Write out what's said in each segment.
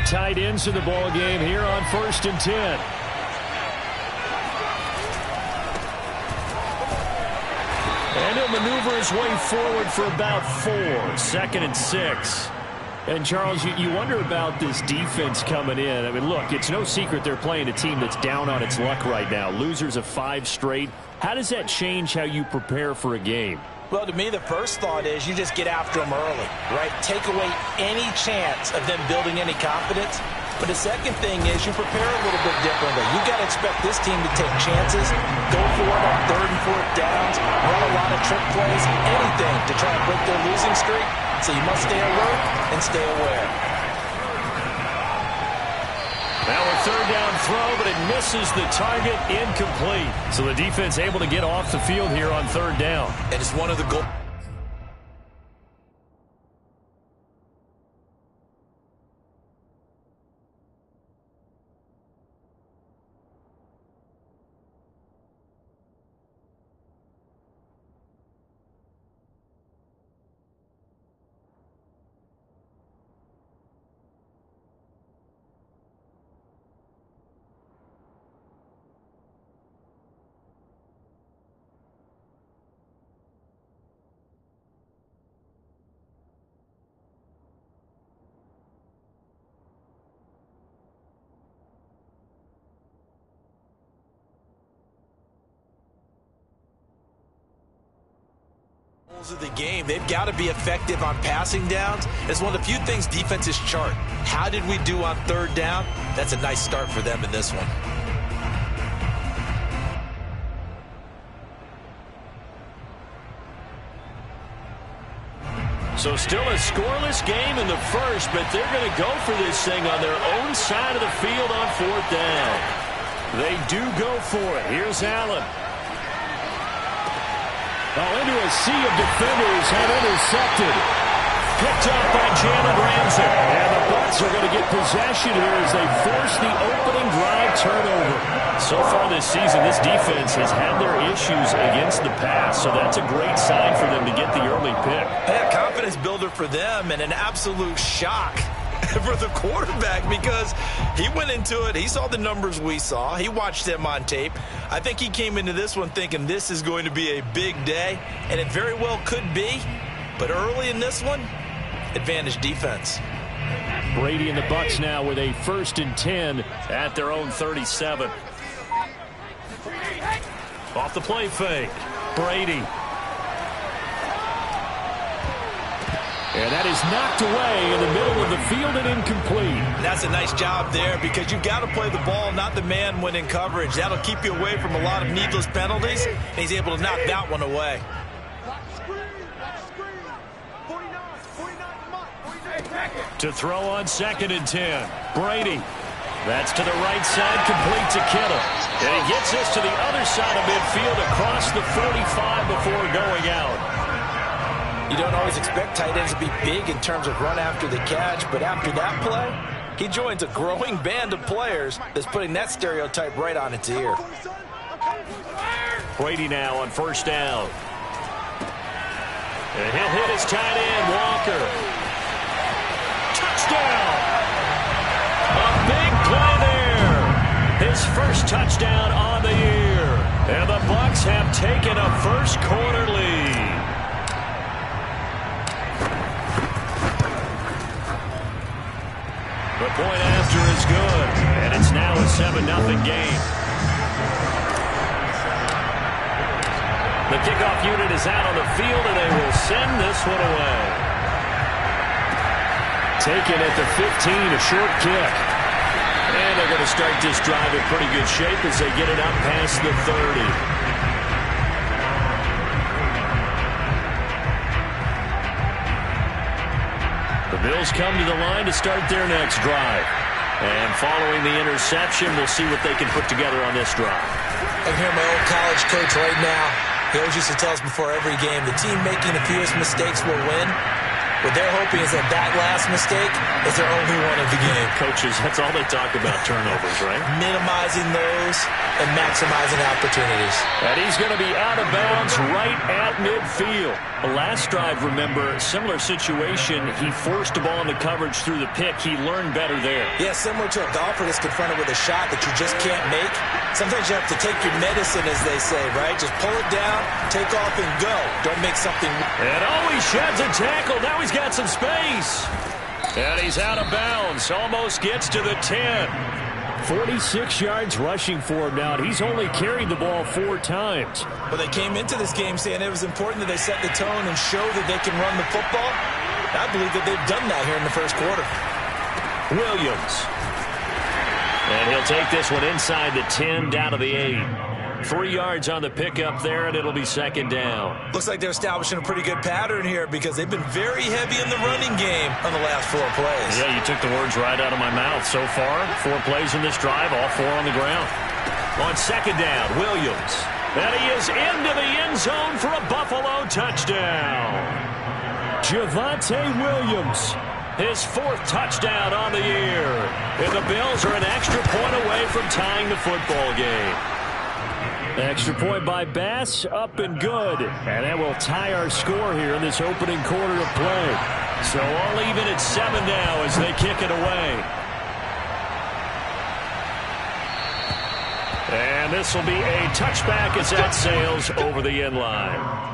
tight ends in the ball game here on 1st and 10. And he'll maneuver his way forward for about 4. 2nd and 6. And, Charles, you wonder about this defense coming in. I mean, look, it's no secret they're playing a team that's down on its luck right now. Losers of 5 straight. How does that change how you prepare for a game? Well, to me, the first thought is you just get after them early, right? Take away any chance of them building any confidence. But the second thing is you prepare a little bit differently. You got to expect this team to take chances, go for it on 3rd and 4th downs, run a lot of trick plays, anything to try and break their losing streak. So you must stay alert and stay aware. Now a 3rd down throw, but it misses the target, incomplete. So the defense able to get off the field here on 3rd down. And it's one of the goals. Of the game, they've got to be effective on passing downs. It's one of the few things defenses chart. How did we do on 3rd down? That's a nice start for them in this one. So still a scoreless game in the first, but they're going to go for this thing on their own side of the field on 4th down. They do go for it. Here's Allen. Into a sea of defenders have intercepted. Picked up by Jalen Ramsey. And the Bucs are going to get possession here as they force the opening drive turnover. So far this season, this defense has had their issues against the pass, so that's a great sign for them to get the early pick. A confidence builder for them and an absolute shock for the quarterback because he went into it. He saw the numbers we saw. He watched them on tape. I think he came into this one thinking this is going to be a big day, and it very well could be. But early in this one, advantage defense. Brady and the Bucs now with a 1st and 10 at their own 37. Off the play fake. Brady. And that is knocked away in the middle of the field and incomplete. That's a nice job there because you've got to play the ball, not the man when in coverage. That'll keep you away from a lot of needless penalties, and he's able to knock that one away. To throw on 2nd and 10. Brady. That's to the right side, complete to Kittle. And he gets this to the other side of midfield across the 45 before going out. You don't always expect tight ends to be big in terms of run after the catch, but after that play, he joins a growing band of players that's putting that stereotype right on its ear. Brady now on 1st down. And he'll hit his tight end, Walker. Touchdown! A big play there. His first touchdown on the year. And the Bucs have taken a first-quarter lead. The point after is good, and it's now a 7-0 game. The kickoff unit is out on the field, and they will send this one away. Taken at the 15, a short kick. And they're going to start this drive in pretty good shape as they get it up past the 30. The Bills come to the line to start their next drive. And following the interception, we'll see what they can put together on this drive. I hear my old college coach right now. He always used to tell us before every game, the team making the fewest mistakes will win. What they're hoping is that last mistake is their only one of the game. Coaches, that's all they talk about, turnovers, right? Minimizing those and maximizing opportunities. And he's going to be out of bounds right at midfield. The last drive, remember, similar situation. He forced the ball into coverage through the pick. He learned better there. Yeah, similar to a golfer that's confronted with a shot that you just can't make. Sometimes you have to take your medicine, as they say, right? Just pull it down, take off, and go. Don't make something. And he sheds a tackle. Now he's got some space. And he's out of bounds. Almost gets to the 10. 46 yards rushing for him now. He's only carried the ball 4 times. Well, they came into this game saying it was important that they set the tone and show that they can run the football. I believe that they've done that here in the first quarter. Williams. And he'll take this one inside the 10, down to the 8. 3 yards on the pickup there, and it'll be second down. Looks like they're establishing a pretty good pattern here because they've been very heavy in the running game on the last 4 plays. Yeah, you took the words right out of my mouth. So far, 4 plays in this drive, all 4 on the ground. On second down, Williams. And he is into the end zone for a Buffalo touchdown. Javonte Williams, his 4th touchdown on the year. And the Bills are an extra point away from tying the football game. Extra point by Bass, up and good. And that will tie our score here in this opening quarter of play. So all even at 7 now as they kick it away. And this will be a touchback as that sails over the end line.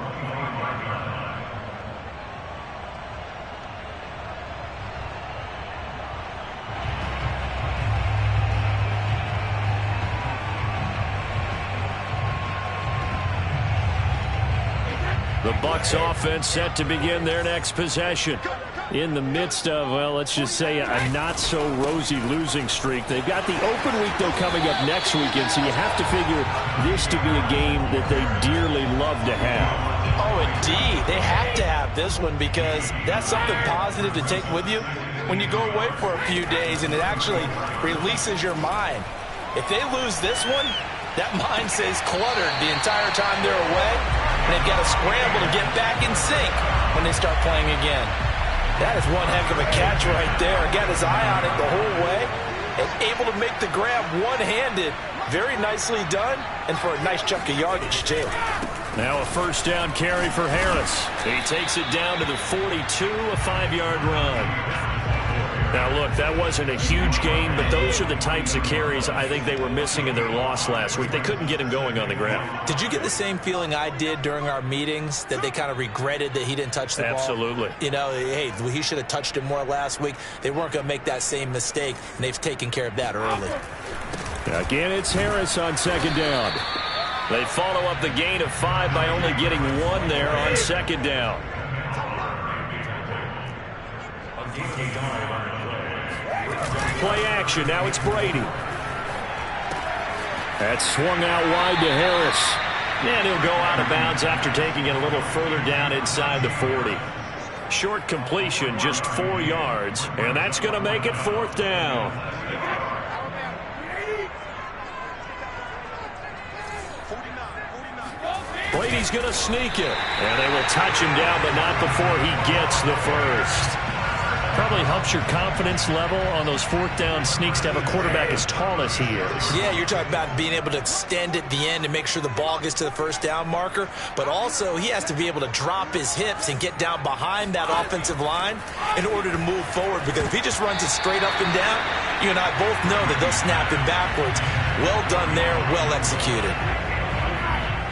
The Bucs offense set to begin their next possession. In the midst of, well, let's just say a not-so-rosy losing streak. They've got the open week, though, coming up next weekend, so you have to figure this to be a game that they dearly love to have. Oh, indeed. They have to have this one because that's something positive to take with you when you go away for a few days, and it actually releases your mind. If they lose this one, that mind stays cluttered the entire time they're away, and they've got to scramble to get back in sync when they start playing again. That is one heck of a catch right there. Got his eye on it the whole way, and able to make the grab one-handed. Very nicely done, and for a nice chunk of yardage, too. Now a first down carry for Harris. He takes it down to the 42, a 5-yard run. Now, look, that wasn't a huge gain, but those are the types of carries I think they were missing in their loss last week. They couldn't get him going on the ground. Did you get the same feeling I did during our meetings, that they kind of regretted that he didn't touch the ball? Absolutely. You know, hey, he should have touched it more last week. They weren't going to make that same mistake, and they've taken care of that early. Again, it's Harris on second down. They follow up the gain of 5 by only getting 1 there on second down. Play action. Now it's Brady. That's swung out wide to Harris. And he'll go out of bounds after taking it a little further down inside the 40. Short completion, just 4 yards. And that's going to make it 4th down. Brady's going to sneak it. And they will touch him down, but not before he gets the first. Probably helps your confidence level on those 4th down sneaks to have a quarterback as tall as he is. Yeah, you're talking about being able to extend at the end and make sure the ball gets to the first down marker. But also, he has to be able to drop his hips and get down behind that offensive line in order to move forward. Because if he just runs it straight up and down, you and I both know that they'll snap him backwards. Well done there, well executed.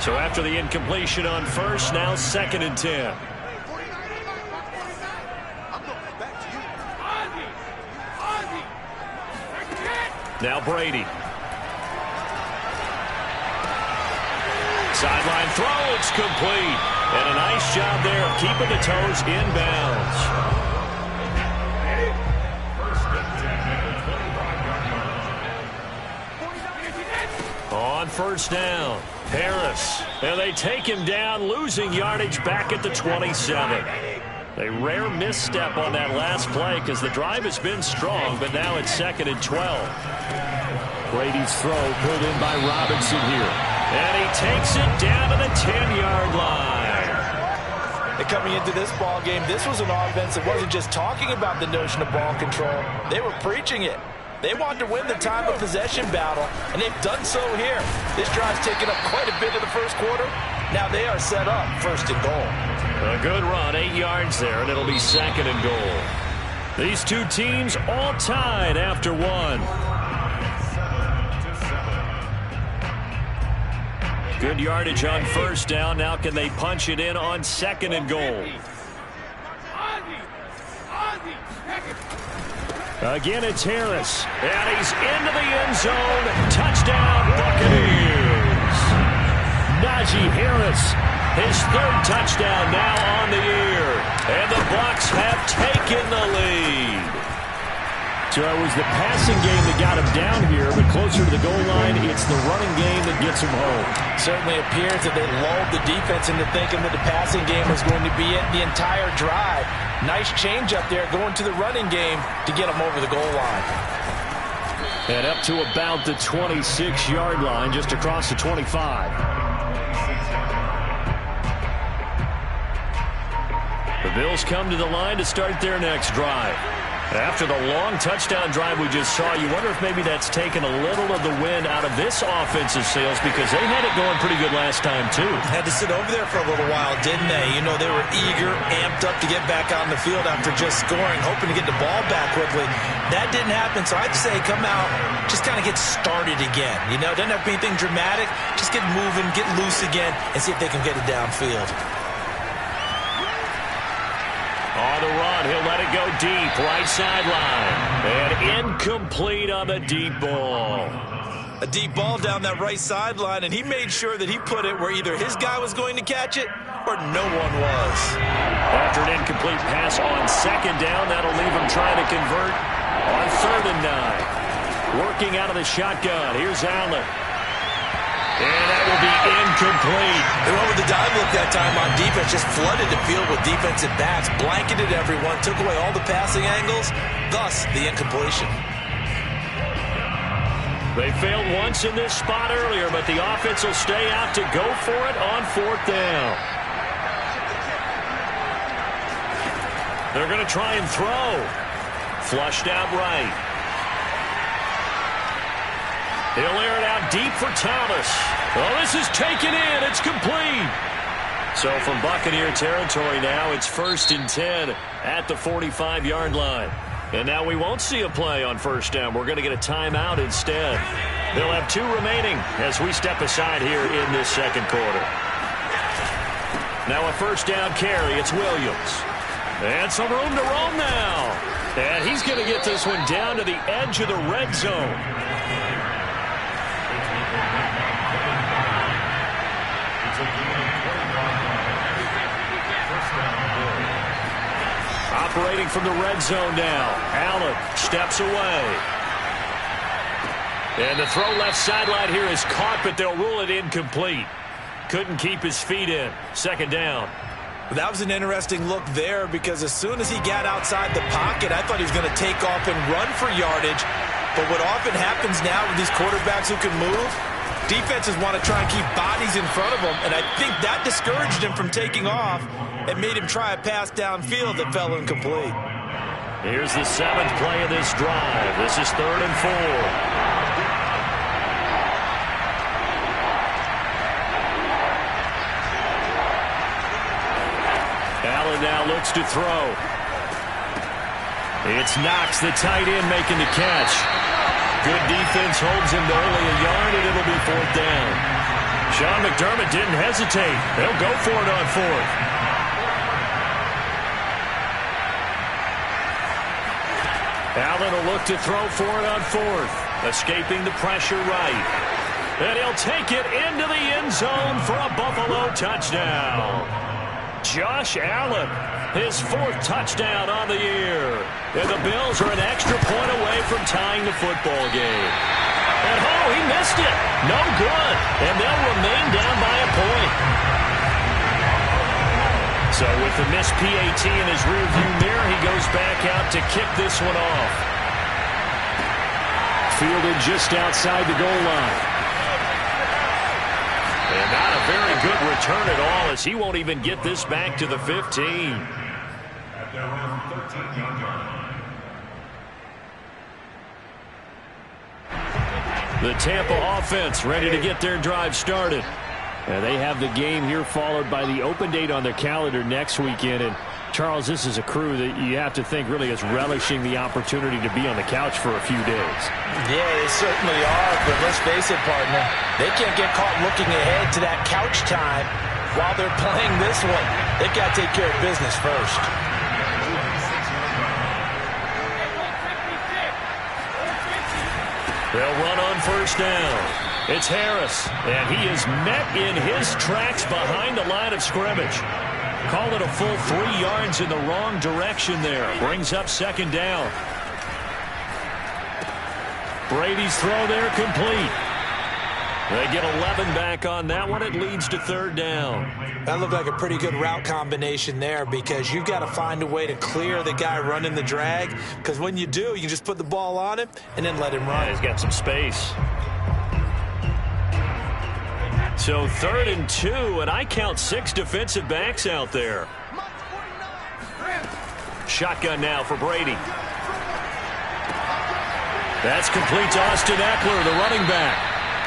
So after the incompletion on first, now 2nd and 10. Now Brady. Sideline throw, it's complete. And a nice job there of keeping the toes inbounds. On first down, Harris. And they take him down, losing yardage back at the 27. A rare misstep on that last play because the drive has been strong, but now it's 2nd and 12. Brady's throw pulled in by Robinson here. And he takes it down to the 10-yard line. And coming into this ball game, this was an offense that wasn't just talking about the notion of ball control. They were preaching it. They wanted to win the time of possession battle, and they've done so here. This drive's taken up quite a bit of the first quarter. Now they are set up first and goal. A good run, 8 yards there, and it'll be second and goal. These two teams all tied after one. Good yardage on first down. Now can they punch it in on second and goal? Again, it's Harris. And he's into the end zone. Touchdown, Buccaneers. Najee Harris, his third touchdown now on the year. And the Bucs have taken the lead. So it was the passing game that got him down here, but closer to the goal line, it's the running game that gets him home. Certainly appears that they lulled the defense into thinking that the passing game was going to be it the entire drive. Nice change up there going to the running game to get him over the goal line. And up to about the 26-yard line, just across the 25. The Bills come to the line to start their next drive. After the long touchdown drive we just saw, you wonder if maybe that's taken a little of the wind out of this offensive sails, because they had it going pretty good last time, too. Had to sit over there for a little while, didn't they? You know, they were eager, amped up to get back on the field after just scoring, hoping to get the ball back quickly. That didn't happen, so I'd say come out, just kind of get started again. You know, doesn't have to be anything dramatic. Just get moving, get loose again, and see if they can get it downfield. On the run, he'll let it go deep, right sideline. And incomplete on the deep ball. A deep ball down that right sideline, and he made sure that he put it where either his guy was going to catch it or no one was. After an incomplete pass on second down, that'll leave him trying to convert on 3rd and 9. Working out of the shotgun, here's Allen. And that will be incomplete. They went with the dive look that time on defense, just flooded the field with defensive backs, blanketed everyone, took away all the passing angles, thus the incompletion. They failed once in this spot earlier, but the offense will stay out to go for it on 4th down. They're going to try and throw. Flushed out right. He'll air it out deep for Thomas. Oh, this is taken in. It's complete. So from Buccaneer territory now, it's 1st and 10 at the 45-yard line. And now we won't see a play on 1st down. We're going to get a timeout instead. They'll have 2 remaining as we step aside here in this second quarter. Now a 1st down carry. It's Williams. And some room to roam now. And he's going to get this one down to the edge of the red zone. Operating from the red zone now. Allen steps away. And the throw left sideline here is caught, but they'll rule it incomplete. Couldn't keep his feet in. 2nd down. That was an interesting look there, because as soon as he got outside the pocket, I thought he was going to take off and run for yardage. But what often happens now with these quarterbacks who can move, defenses want to try and keep bodies in front of them, and I think that discouraged him from taking off and made him try a pass downfield that fell incomplete. Here's the 7th play of this drive. This is 3rd and 4. Allen now looks to throw. It's Knox, the tight end, making the catch. Good defense holds him to only a yard, and it'll be 4th down. Sean McDermott didn't hesitate. They'll go for it on 4th. Allen will look to throw for it on 4th. Escaping the pressure right. And he'll take it into the end zone for a Buffalo touchdown. Josh Allen, his 4th touchdown on the year. And the Bills are an extra point away from tying the football game. And oh, he missed it. No good. And they'll remain down by a point. So with the missed PAT in his rearview mirror, he goes back out to kick this one off. Fielded just outside the goal line. And not a very good return at all, as he won't even get this back to the 15. The Tampa offense ready to get their drive started. And they have the game here followed by the open date on their calendar next weekend. And Charles, this is a crew that you have to think really is relishing the opportunity to be on the couch for a few days. Yeah, they certainly are, but let's face it, partner. They can't get caught looking ahead to that couch time while they're playing this one. They've got to take care of business first. They'll run on first down. It's Harris, and he is met in his tracks behind the line of scrimmage. Called it a full 3 yards in the wrong direction there. Brings up second down. Brady's throw there complete. They get 11 back on that one. It leads to third down. That looked like a pretty good route combination there, because you've got to find a way to clear the guy running the drag, because when you do, you just put the ball on him and then let him run. Yeah, he's got some space. So 3rd and 2, and I count 6 defensive backs out there. Shotgun now for Brady. That's complete to Austin Eckler, the running back.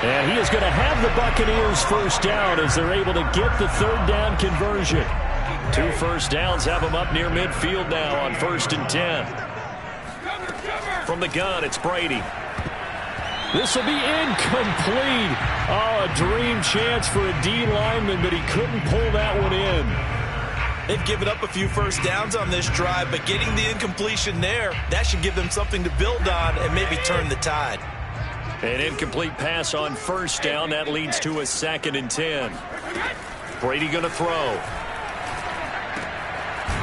And he is going to have the Buccaneers first down as they're able to get the third down conversion. 2 first downs have them up near midfield now on 1st and 10. From the gun, it's Brady. This will be incomplete. Oh, a dream chance for a D lineman, but he couldn't pull that one in. They've given up a few first downs on this drive, but getting the incompletion there, that should give them something to build on and maybe turn the tide. An incomplete pass on first down. That leads to a 2nd and 10. Brady going to throw.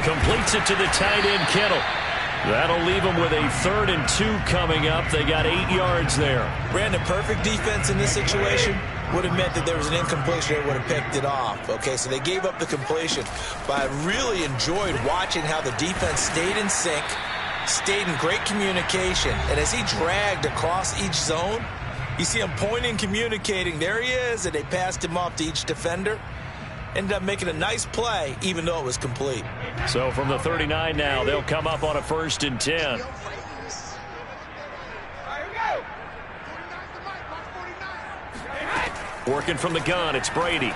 Completes it to the tight end, Kittle. That'll leave them with a 3rd and 2 coming up. They got 8 yards there. Brandon, perfect defense in this situation would have meant that there was an incompletion. They would have picked it off. Okay, so they gave up the completion. But I really enjoyed watching how the defense stayed in sync, stayed in great communication. And as he dragged across each zone, you see him pointing, communicating. There he is, and they passed him off to each defender. Ended up making a nice play, even though it was complete. So from the 39 now, they'll come up on a 1st and 10. Working from the gun, it's Brady.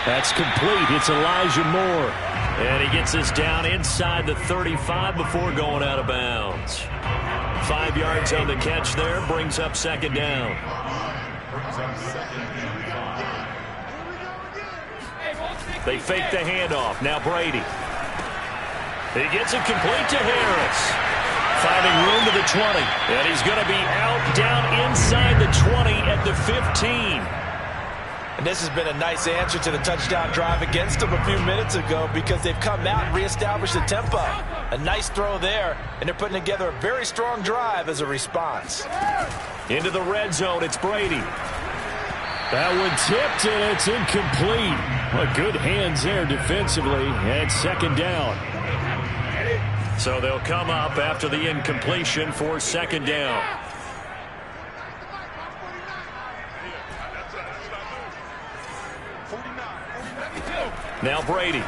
That's complete. It's Elijah Moore. And he gets us down inside the 35 before going out of bounds. 5 yards on the catch there, brings up second down. They fake the handoff. Now Brady. He gets it complete to Harris. Finding room to the 20. And he's going to be out down inside the 20 at the 15. And this has been a nice answer to the touchdown drive against them a few minutes ago, because they've come out and reestablished the tempo. A nice throw there, and they're putting together a very strong drive as a response. Into the red zone, it's Brady. That one tipped, and it's incomplete. Well, good hands there defensively, and second down. So they'll come up after the incompletion for second down. Now Brady.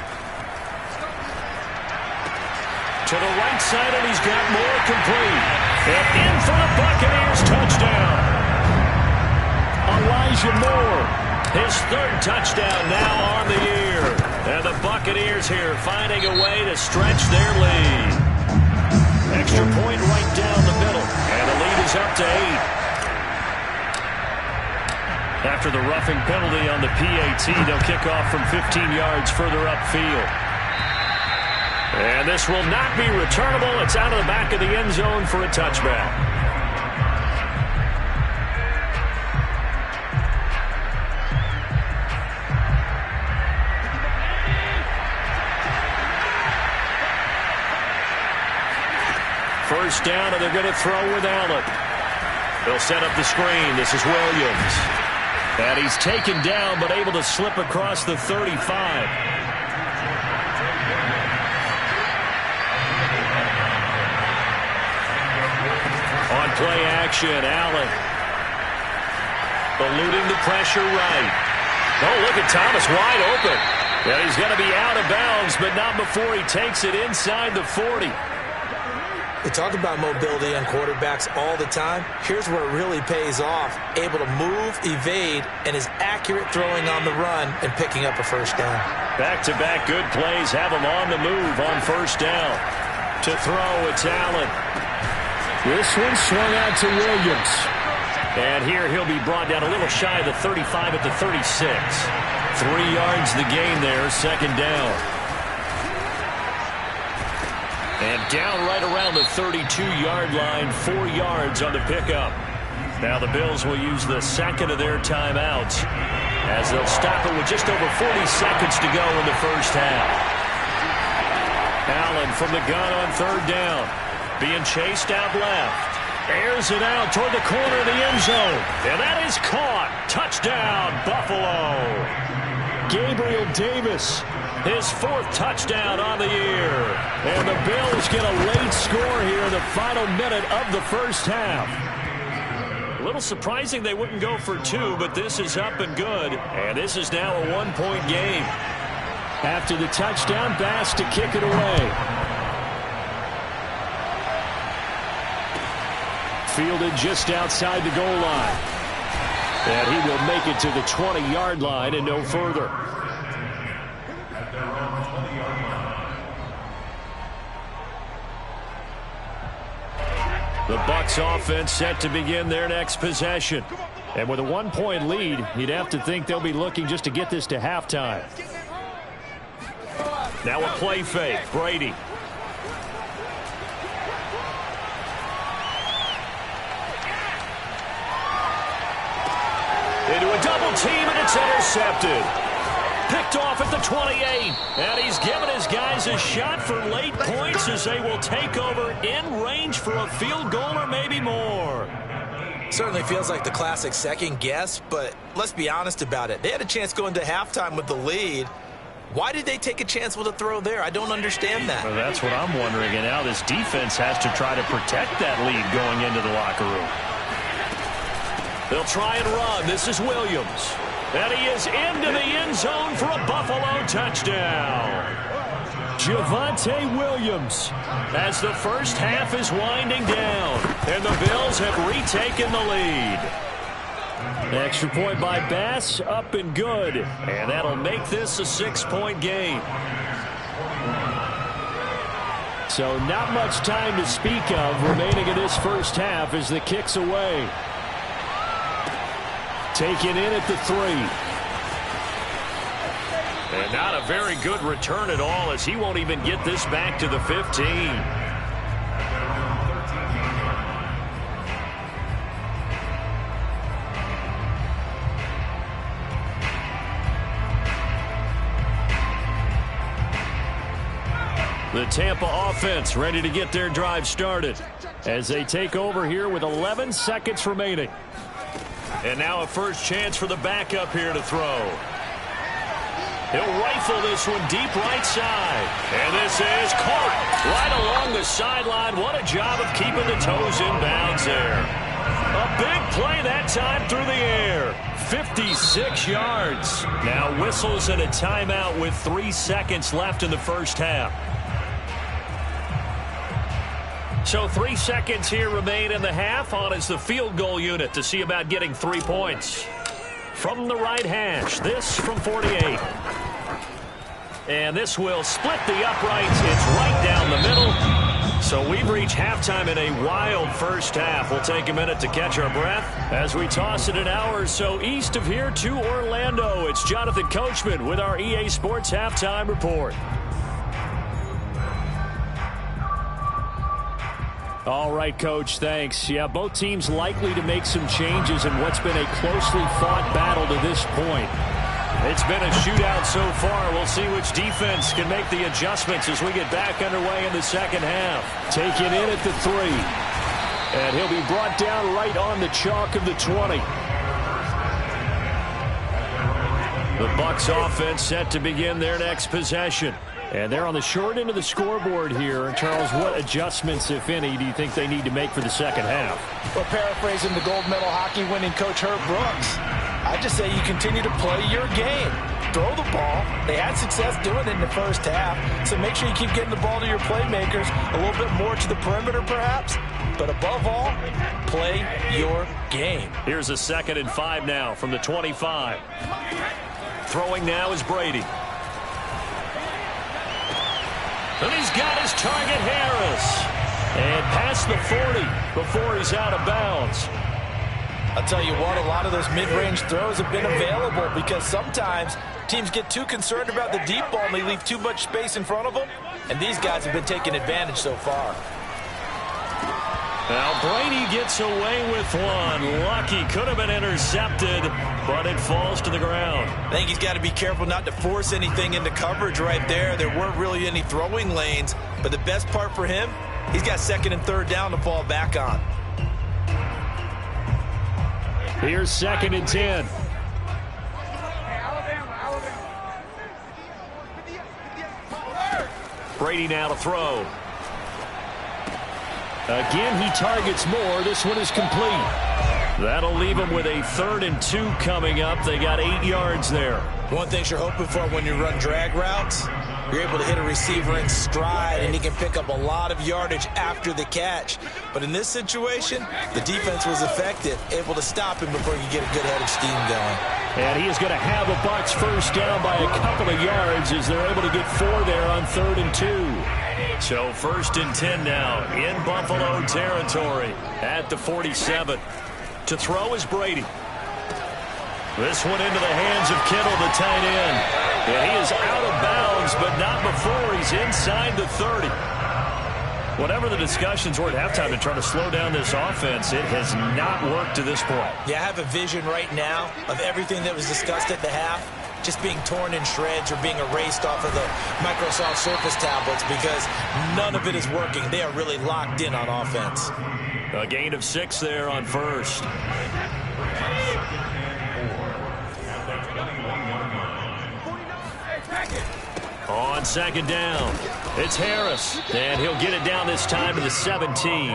To the right side, and he's got more complete. And in for the Buccaneers touchdown. Elijah Moore, his 3rd touchdown now on the year. And the Buccaneers here finding a way to stretch their lead. Extra point right down the middle. And the lead is up to 8. After the roughing penalty on the PAT, they'll kick off from 15 yards further upfield. And this will not be returnable. It's out of the back of the end zone for a touchback. First down, and they're going to throw with Allen. They'll set up the screen. This is Williams. And he's taken down, but able to slip across the 35. On play action, Allen. Eluding the pressure right. Oh, look at Thomas wide open. And he's going to be out of bounds, but not before he takes it inside the 40. We talk about mobility on quarterbacks all the time. Here's where it really pays off. Able to move, evade, and is accurate throwing on the run and picking up a first down. Back-to-back good plays have him on the move on first down. To throw, it's Allen. This one swung out to Williams. And here he'll be brought down a little shy of the 35 at the 36. 3 yards the gain there, second down. And down right around the 32-yard line, 4 yards on the pickup. Now the Bills will use the second of their timeouts as they'll stop it with just over 40 seconds to go in the first half. Allen from the gun on third down. Being chased out left. Airs it out toward the corner of the end zone. And that is caught. Touchdown, Buffalo. Gabriel Davis, his 4th touchdown on the year. And the Bills get a late score here in the final minute of the first half. A little surprising they wouldn't go for 2, but this is up and good. And this is now a 1-point game. After the touchdown, Bass to kick it away. Fielded just outside the goal line. And he will make it to the 20-yard line and no further. The Bucs offense set to begin their next possession. And with a 1-point lead, you'd have to think they'll be looking just to get this to halftime. Now a play fake. Brady. Into a double team, and it's intercepted. Picked off at the 28. And he's given his guys a shot for late points as they will take over in range for a field goal or maybe more. Certainly feels like the classic second guess, but let's be honest about it. They had a chance going to halftime with the lead. Why did they take a chance with a throw there? I don't understand that. Well, that's what I'm wondering. And now this defense has to try to protect that lead going into the locker room. They'll try and run. This is Williams. And he is into the end zone for a Buffalo touchdown. Javonte Williams as the first half is winding down. And the Bills have retaken the lead. Extra point by Bass, up and good. And that'll make this a 6-point game. So not much time to speak of remaining in this first half as the kick's away. Taken in at the 3. And not a very good return at all as he won't even get this back to the 15. The Tampa offense ready to get their drive started as they take over here with 11 seconds remaining. And now a first chance for the backup here to throw. He'll rifle this one deep right side. And this is caught right along the sideline. What a job of keeping the toes in bounds there. A big play that time through the air. 56 yards. Now whistles and a timeout with 3 seconds left in the first half. So 3 seconds here remain in the half. On is the field goal unit to see about getting 3 points. From the right hash, this from 48. And this will split the uprights. It's right down the middle. So we've reached halftime in a wild first half. We'll take a minute to catch our breath as we toss it an hour or so east of here to Orlando. It's Jonathan Coachman with our EA Sports Halftime Report. All right, Coach, thanks. Yeah, both teams likely to make some changes in what's been a closely fought battle to this point. It's been a shootout so far. We'll see which defense can make the adjustments as we get back underway in the second half. Taken in at the 3. And he'll be brought down right on the chalk of the 20. The Bucs offense set to begin their next possession. And they're on the short end of the scoreboard here. Charles, what adjustments, if any, do you think they need to make for the second half? Well, paraphrasing the gold medal hockey winning coach Herb Brooks, I just say you continue to play your game. Throw the ball. They had success doing it in the first half, so make sure you keep getting the ball to your playmakers, a little bit more to the perimeter perhaps, but above all, play your game. Here's a 2nd and 5 now from the 25. Throwing now is Brady. And he's got his target, Harris. And past the 40 before he's out of bounds. I'll tell you what, a lot of those mid-range throws have been available because sometimes teams get too concerned about the deep ball and they leave too much space in front of them. And these guys have been taking advantage so far. Now Brady gets away with one. Lucky, could have been intercepted, but it falls to the ground. I think he's got to be careful not to force anything into coverage right there. There weren't really any throwing lanes, but the best part for him, he's got 2nd and 3rd down to fall back on. Here's 2nd and 10. Brady now to throw. Again, he targets more. This one is complete. That'll leave him with a 3rd and 2 coming up. They got 8 yards there. One thing you're hoping for when you run drag routes, you're able to hit a receiver in stride, and he can pick up a lot of yardage after the catch. But in this situation, the defense was effective, able to stop him before you get a good head of steam going. And he is going to have a Bucs first down by a couple of yards as they're able to get 4 there on 3rd and 2. So 1st and 10 now in Buffalo territory at the 47. To throw is Brady. This one into the hands of Kittle, the tight end. And he is out of bounds, but not before he's inside the 30. Whatever the discussions were at halftime to try to slow down this offense, it has not worked to this point. Yeah, I have a vision right now of everything that was discussed at the half just being torn in shreds or being erased off of the Microsoft Surface tablets because none of it is working. They are really locked in on offense. A gain of 6 there on 1st. On 2nd down, it's Harris, and he'll get it down this time to the 17.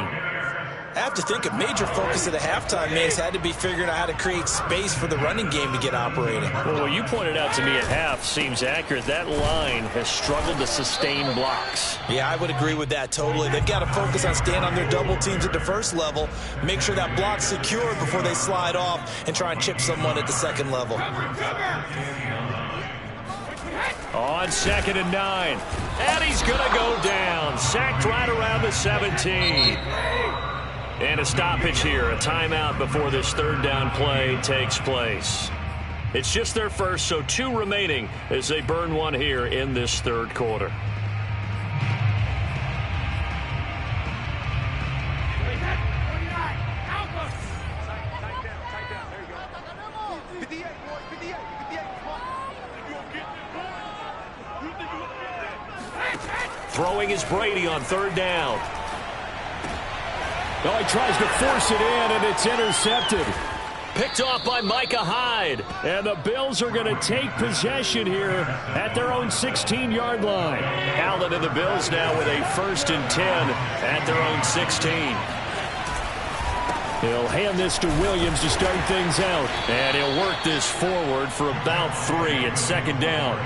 I have to think a major focus of the halftime has had to be figuring out how to create space for the running game to get operating. Well, what you pointed out to me at half seems accurate. That line has struggled to sustain blocks. Yeah, I would agree with that totally. They've got to focus on staying on their double teams at the first level, make sure that block's secured before they slide off and try and chip someone at the 2nd level. On 2nd and 9. And he's going to go down. Sacked right around the 17. And a stoppage here, a timeout before this 3rd down play takes place. It's just their first, so 2 remaining as they burn one here in this 3rd quarter. Throwing is Brady on 3rd down. Oh, he tries to force it in, and it's intercepted. Picked off by Micah Hyde. And the Bills are going to take possession here at their own 16-yard line. Allen and the Bills now with a 1st and 10 at their own 16. He'll hand this to Williams to start things out. And he'll work this forward for about 3 at 2nd down.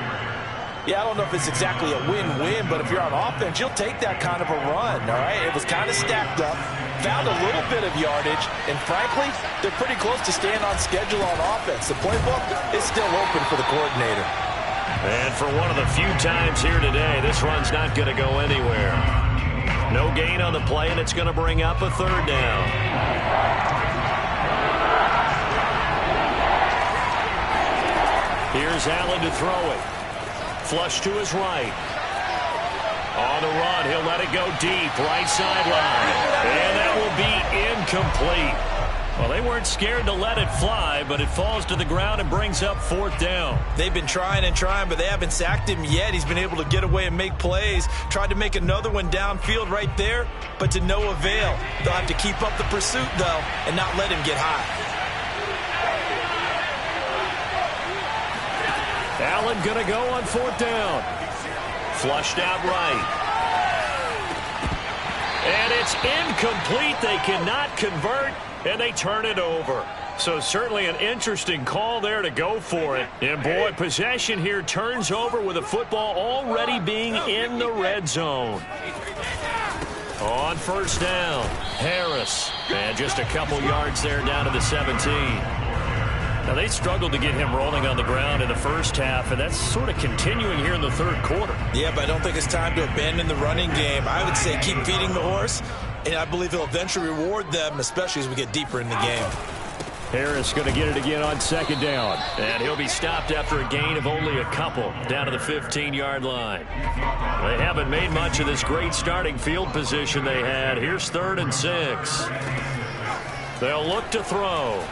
Yeah, I don't know if it's exactly a win-win, but if you're on offense, you'll take that kind of a run, all right? It was kind of stacked up, found a little bit of yardage, and frankly, they're pretty close to staying on schedule on offense. The playbook is still open for the coordinator. And for one of the few times here today, this run's not going to go anywhere. No gain on the play, and it's going to bring up a 3rd down. Here's Allen to throw it. Flush to his right. On the run, he'll let it go deep, right sideline. And that will be incomplete. Well, they weren't scared to let it fly, but it falls to the ground and brings up 4th down. They've been trying and trying, but they haven't sacked him yet. He's been able to get away and make plays. Tried to make another one downfield right there, but to no avail. They'll have to keep up the pursuit, though, and not let him get high. Allen going to go on 4th down. Flushed out right. And it's incomplete. They cannot convert, and they turn it over. So certainly an interesting call there to go for it. And boy, possession here turns over with the football already being in the red zone. On first down, Harris. And just a couple yards there down to the 17. Now, they struggled to get him rolling on the ground in the first half, and that's sort of continuing here in the third quarter. Yeah, but I don't think it's time to abandon the running game. I would say keep feeding the horse, and I believe he'll eventually reward them, especially as we get deeper in the game. Harris going to get it again on second down. And he'll be stopped after a gain of only a couple down to the 15-yard line. They haven't made much of this great starting field position they had. Here's 3rd and 6. They'll look to throw.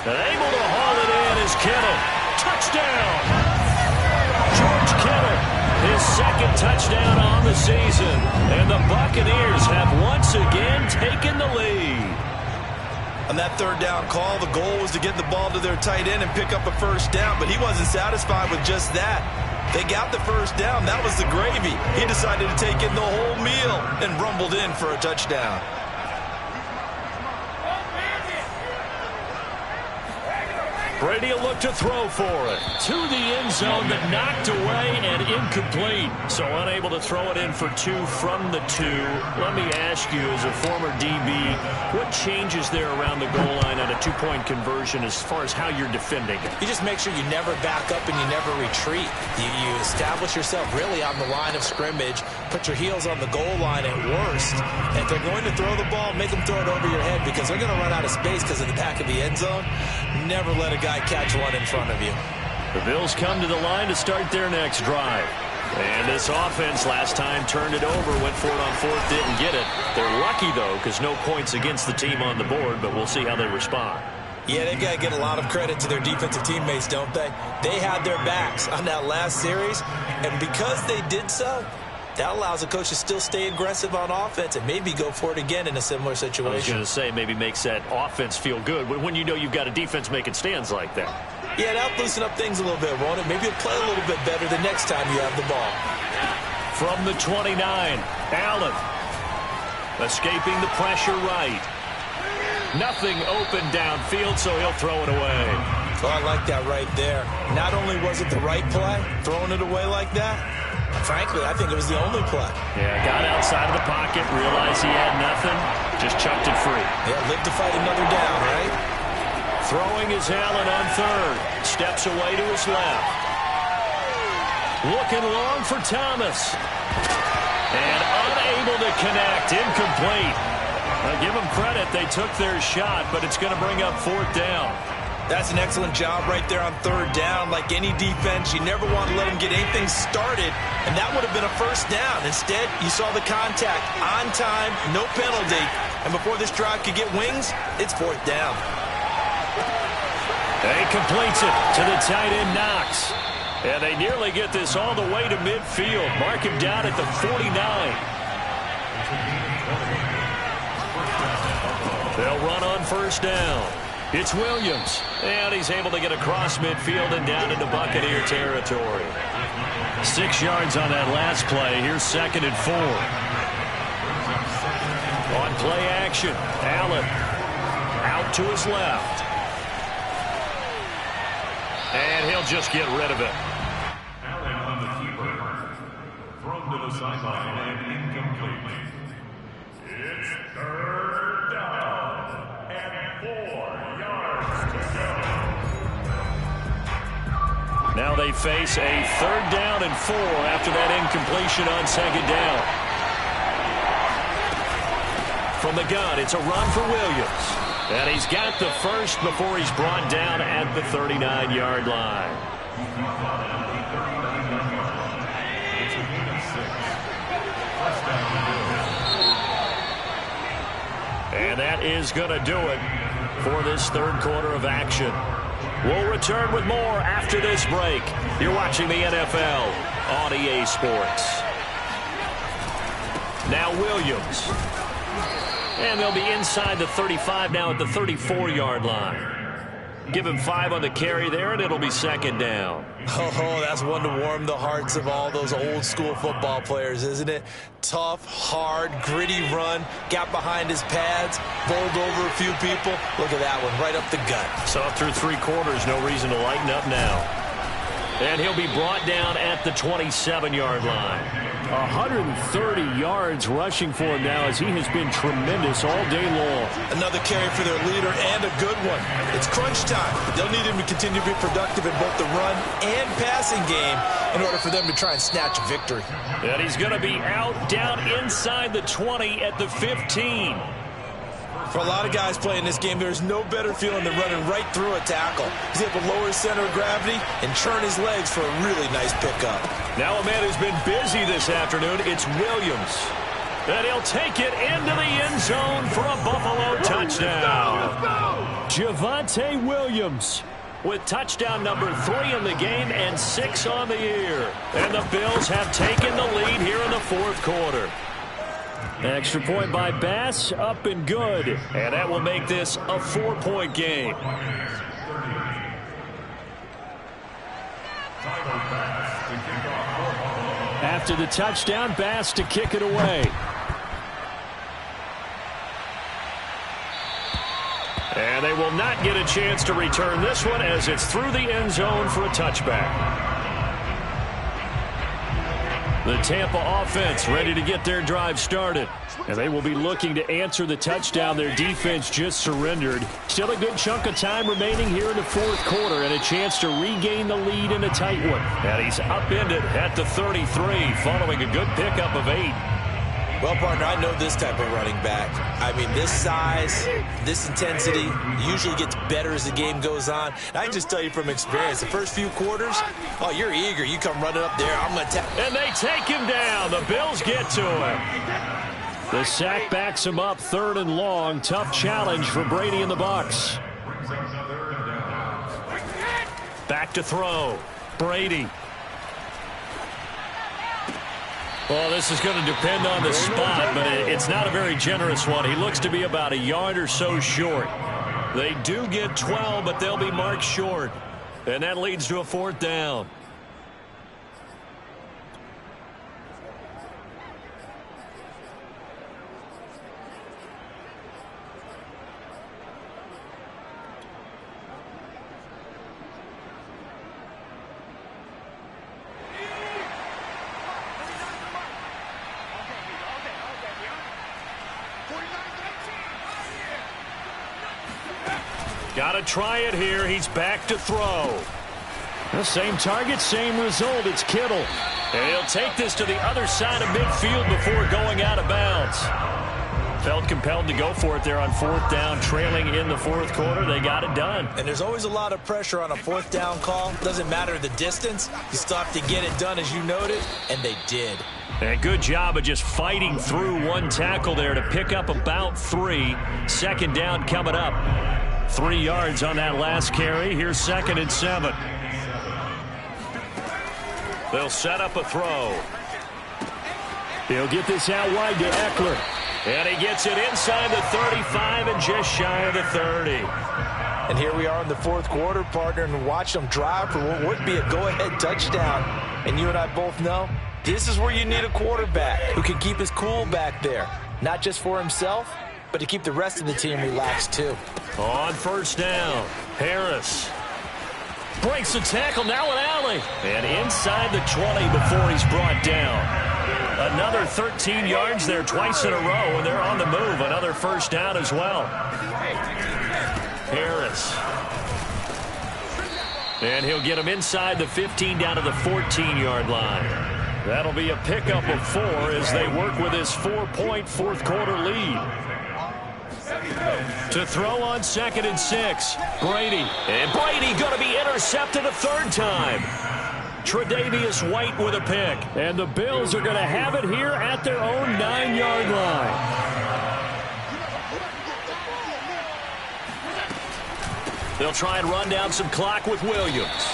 And able to haul it in is Kittle. Touchdown! George Kittle, his second touchdown on the season. And the Buccaneers have once again taken the lead. On that third down call, the goal was to get the ball to their tight end and pick up a first down, but he wasn't satisfied with just that. They got the first down. That was the gravy. He decided to take in the whole meal and rumbled in for a touchdown. Brady will look to throw for it. To the end zone, but knocked away and incomplete. So unable to throw it in for 2 from the 2. Let me ask you, as a former DB, what changes there around the goal line on a 2-point conversion as far as how you're defending it? You just make sure you never back up and you never retreat. You establish yourself really on the line of scrimmage, put your heels on the goal line at worst. And if they're going to throw the ball, make them throw it over your head because they're going to run out of space because of the back of the end zone. Never let a guy catch one in front of you. The Bills come to the line to start their next drive. And this offense last time turned it over, went for it on 4th, didn't get it. They're lucky, though, because no points against the team on the board, but we'll see how they respond. Yeah, they've got to get a lot of credit to their defensive teammates, don't they? They had their backs on that last series, and because they did so, that allows the coach to still stay aggressive on offense and maybe go for it again in a similar situation. I was going to say, maybe makes that offense feel good when you know you've got a defense making stands like that. Yeah, that'll loosen up things a little bit, won't it? Maybe you'll play a little bit better the next time you have the ball. From the 29, Allen. Escaping the pressure right. Nothing open downfield, so he'll throw it away. Oh, I like that right there. Not only was it the right play, throwing it away like that, frankly, I think it was the only play. Yeah, got outside of the pocket, realized he had nothing, just chucked it free. Yeah, live to fight another down, right? Throwing is Allen on 3rd. Steps away to his left. Looking long for Thomas. And unable to connect. Incomplete. Now, give them credit. They took their shot, but it's going to bring up 4th down. That's an excellent job right there on 3rd down. Like any defense, you never want to let them get anything started, and that would have been a first down. Instead, you saw the contact on time, no penalty, and before this drive could get wings, it's 4th down. He completes it to the tight end, Knox. And they nearly get this all the way to midfield. Mark him down at the 49. They'll run on first down. It's Williams, and he's able to get across midfield and down into Buccaneer territory. 6 yards on that last play. Here's 2nd and 4. On play action, Allen out to his left. And he'll just get rid of it. Allen on the keeper. Thrown to the sideline and incomplete. It's 3rd down and 4 yards to go. Now they face a 3rd down and 4 after that incompletion on 2nd down. From the gun, it's a run for Williams. And he's got the first before he's brought down at the 39-yard line. And that is going to do it for this 3rd quarter of action. We'll return with more after this break. You're watching the NFL on EA Sports. Now Williams. And they'll be inside the 35 now at the 34-yard line. Give him 5 on the carry there, and it'll be second down. Oh, that's one to warm the hearts of all those old-school football players, isn't it? Tough, hard, gritty run, got behind his pads, bowled over a few people. Look at that one, right up the gut. Saw through 3 quarters, no reason to lighten up now. And he'll be brought down at the 27-yard line. 130 yards rushing for him now as he has been tremendous all day long. Another carry for their leader and a good one. It's crunch time. They'll need him to continue to be productive in both the run and passing game in order for them to try and snatch a victory. And he's going to be out down inside the 20 at the 15. For a lot of guys playing this game, there's no better feeling than running right through a tackle. He's able to lower his center of gravity and churn his legs for a really nice pickup. Now a man who's been busy this afternoon, it's Williams. And he'll take it into the end zone for a Buffalo touchdown. Javonte Williams with touchdown number 3 in the game and 6 on the year. And the Bills have taken the lead here in the 4th quarter. Extra point by Bass, up and good. And that will make this a 4-point game. After the touchdown, Bass to kick it away. And they will not get a chance to return this one as it's through the end zone for a touchback. The Tampa offense ready to get their drive started. And they will be looking to answer the touchdown their defense just surrendered. Still a good chunk of time remaining here in the 4th quarter and a chance to regain the lead in a tight one. And he's upended at the 33 following a good pickup of 8. Well, partner, I know this type of running back. I mean, this size, this intensity usually gets better as the game goes on. And I can just tell you from experience, the first few quarters, oh, you're eager. You come running up there, I'm going to tap. And they take him down. The Bills get to him. The sack backs him up, 3rd and long. Tough challenge for Brady and the Bucs. Back to throw. Brady. Well, this is going to depend on the spot, but it's not a very generous one. He looks to be about a yard or so short. They do get 12, but they'll be marked short. And that leads to a 4th down. Got to try it here. He's back to throw. The same target, same result. It's Kittle. And he'll take this to the other side of midfield before going out of bounds. Felt compelled to go for it there on 4th down, trailing in the 4th quarter. They got it done. And there's always a lot of pressure on a 4th down call. Doesn't matter the distance. You still have to get it done, as you noted, and they did. And good job of just fighting through one tackle there to pick up about 3. 2nd down coming up. 3 yards on that last carry. Here's 2nd and 7. They'll set up a throw. He'll get this out wide to Eckler. And he gets it inside the 35 and just shy of the 30. And here we are in the 4th quarter, partner, and watch them drive for what would be a go-ahead touchdown. And you and I both know this is where you need a quarterback who can keep his cool back there. Not just for himself, but to keep the rest of the team relaxed too. On 1st down, Harris breaks the tackle, now an alley. And inside the 20 before he's brought down. Another 13 yards there twice in a row, and they're on the move. Another 1st down as well. Harris. And he'll get him inside the 15 down to the 14-yard line. That'll be a pickup of 4 as they work with his 4-point 4th quarter lead. To throw on 2nd and 6. Brady. And Brady going to be intercepted a 3rd time. Tre'Davious White with a pick. And the Bills are going to have it here at their own 9-yard line. They'll try and run down some clock with Williams.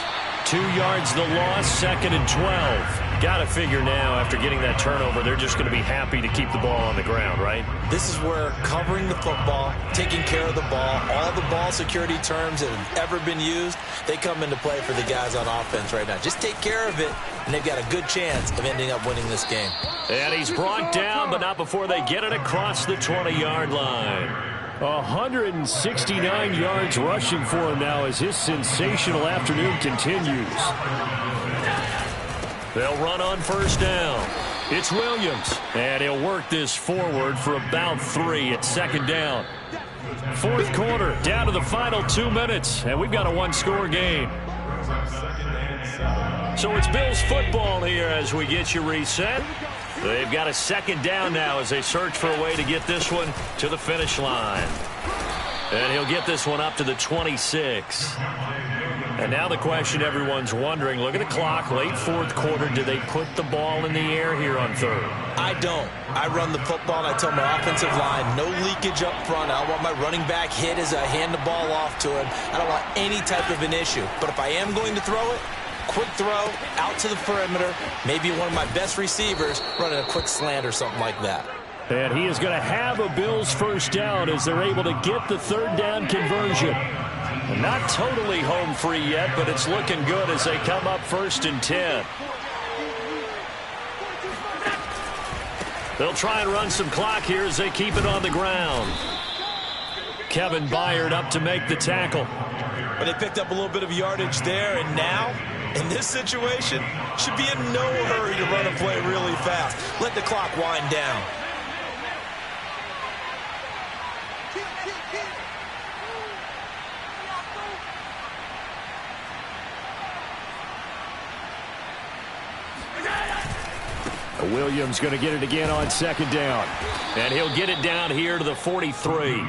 2 yards the loss, 2nd and 12. Got to figure now, after getting that turnover, they're just going to be happy to keep the ball on the ground, right? This is where covering the football, taking care of the ball, all the ball security terms that have ever been used, they come into play for the guys on offense right now. Just take care of it, and they've got a good chance of ending up winning this game. And he's brought down, but not before they get it across the 20-yard line. 169 yards rushing for him now as his sensational afternoon continues. They'll run on first down. It's Williams, and he'll work this forward for about 3 at 2nd down. 4th quarter, down to the final 2 minutes, and we've got a 1-score game. So it's Bills football here as we get you reset. They've got a 2nd down now as they search for a way to get this one to the finish line. And he'll get this one up to the 26. And now the question everyone's wondering, look at the clock, late 4th quarter, do they put the ball in the air here on 3rd? I don't. I run the football, and I tell my offensive line, no leakage up front. I don't want my running back hit as I hand the ball off to him. I don't want any type of an issue. But if I am going to throw it, quick throw, out to the perimeter, maybe one of my best receivers running a quick slant or something like that. And he is going to have a Bills first down as they're able to get the 3rd down conversion. Not totally home free yet, but it's looking good as they come up 1st and 10. They'll try and run some clock here as they keep it on the ground. Kevin Byard up to make the tackle. But they picked up a little bit of yardage there, and now, in this situation, should be in no hurry to run a play really fast. Let the clock wind down. Williams going to get it again on 2nd down. And he'll get it down here to the 43.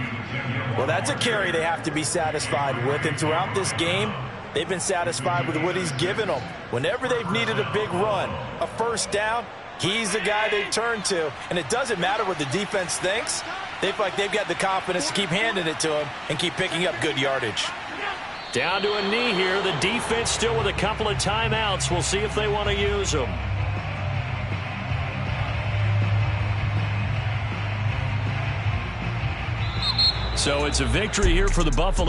Well, that's a carry they have to be satisfied with. And throughout this game, they've been satisfied with what he's given them. Whenever they've needed a big run, a first down, he's the guy they turn to. And it doesn't matter what the defense thinks. They feel like they've got the confidence to keep handing it to him and keep picking up good yardage. Down to a knee here. The defense still with a couple of timeouts. We'll see if they want to use them. So it's a victory here for the Buffalo